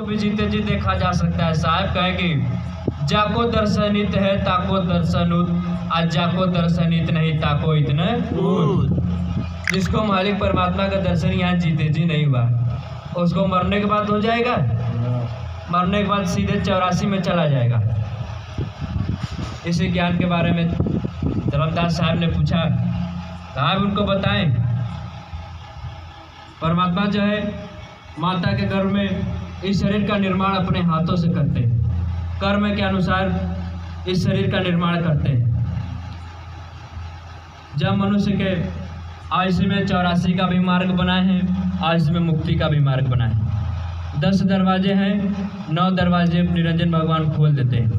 भी जीते जी देखा जा सकता है। साहब कहे कि जाको दर्शनित है ताको दर्शनुत, आज जाको दर्शनित नहीं ताको इतने। जिसको मालिक परमात्मा का दर्शन यहाँ जीते जी नहीं हुआ, उसको मरने के बाद हो जाएगा, मरने के बाद सीधे 84 में चला जाएगा। इसी ज्ञान के बारे में धर्मदास साहब ने पूछा, साहब उनको बताएं। परमात्मा जो है माता के गर्भ में इस शरीर का निर्माण अपने हाथों से करते हैं, कर्म के अनुसार इस शरीर का निर्माण करते हैं। जब मनुष्य के आयुष्य में 84 का भी मार्ग बनाए हैं, आयुष्य में मुक्ति का भी मार्ग बनाए हैं। 10 दरवाजे हैं, 9 दरवाजे निरंजन भगवान खोल देते हैं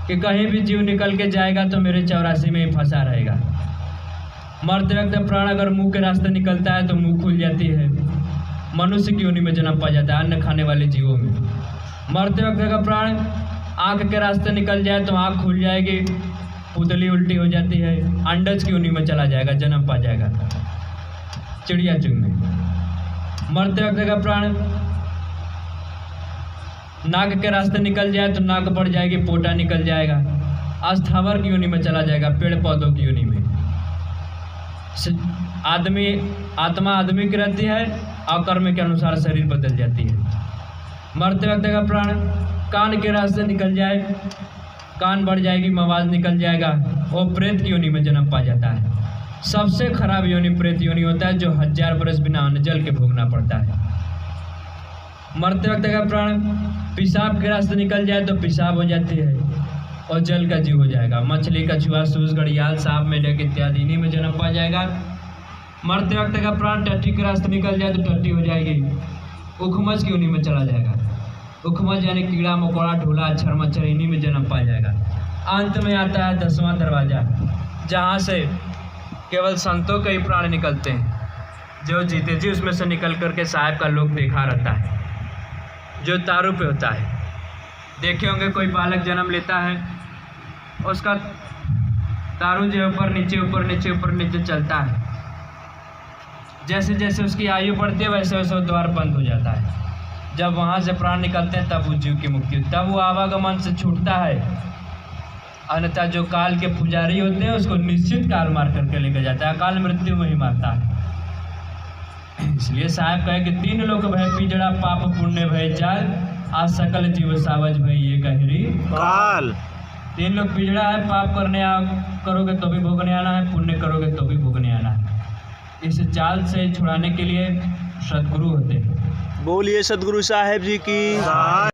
कि कहीं भी जीव निकल के जाएगा तो मेरे 84 में ही फंसा रहेगा। मरते वक्त प्राण अगर मुंह के रास्ते निकलता है तो मुंह खुल जाती है, मनुष्य की योनि में जन्म पा जाता है, अन्न खाने वाले जीवों में। मरते वक्त अगर प्राण आँख के रास्ते निकल जाए तो आँख खुल जाएगी, पुतली उल्टी हो जाती है, अंडज की योनि में चला जाएगा, जन्म पा जाएगा चिड़िया चुग में। मरते वक्त अगर प्राण नाक के रास्ते निकल जाए तो नाक पड़ जाएगी, पोटा निकल जाएगा, अस्थावर की योनि में चला जाएगा, पेड़ पौधों की योनि में। आत्मा आदमी की रहती है और कर्म के अनुसार शरीर बदल जाती है। मरते वक्त अगर प्राण कान के रास्ते निकल जाए, कान बढ़ जाएगी, आवाज निकल जाएगा, वो प्रेत की योनि में जन्म पा जाता है। सबसे खराब योनि प्रेत योनि होता है, जो 1000 बरस बिना अन्न जल के भोगना पड़ता है। मरते वक्त अगर प्राण पेशाब के रास्ते निकल जाए तो पेशाब हो जाती है और जल का जीव हो जाएगा। मछली, कछुआ, सूस, घड़ियाल, सांप, मेढक इत्यादि इन्हीं में जन्म पा जाएगा। मरते वक्त अगर प्राण टट्टी के रास्ते निकल जाए तो टट्टी हो जाएगी, उखमज की योनि में चला जाएगा। उखमज यानी कीड़ा मकोड़ा, ढोला, अक्षर मच्छर इन्हीं में जन्म पा जाएगा। अंत में आता है 10वां दरवाजा, जहाँ से केवल संतों के ही प्राण निकलते हैं, जो जीते जी उसमें से निकल करके साहब का लोक देखा रहता है, जो तारू पे होता है। देखे होंगे कोई बालक जन्म लेता है, उसका तारू जो ऊपर नीचे ऊपर नीचे ऊपर नीचे चलता है। जैसे जैसे उसकी आयु बढ़ती है वैसे वैसे वो द्वार बंद हो जाता है। जब वहाँ से प्राण निकलते हैं तब वो जीव की मुक्ति, तब वो आवागमन से छूटता है। अन्यथा जो काल के पुजारी होते हैं उसको निश्चित काल मार करके लेकर जाता है, अकाल मृत्यु में ही मारता है। इसलिए साहब कहे कि 3 लोक भय पिजड़ा, पाप पुण्य भय चाल, आज सकल जीव सावज भय ये कहरी काल। 3 लोग पिजड़ा है, पाप करोगे तो भी भोगने आना है, पुण्य करोगे तो भी भोगने आना है। इस चाल से छुड़ाने के लिए सदगुरु होते हैं। बोलिए सदगुरु साहेब जी की।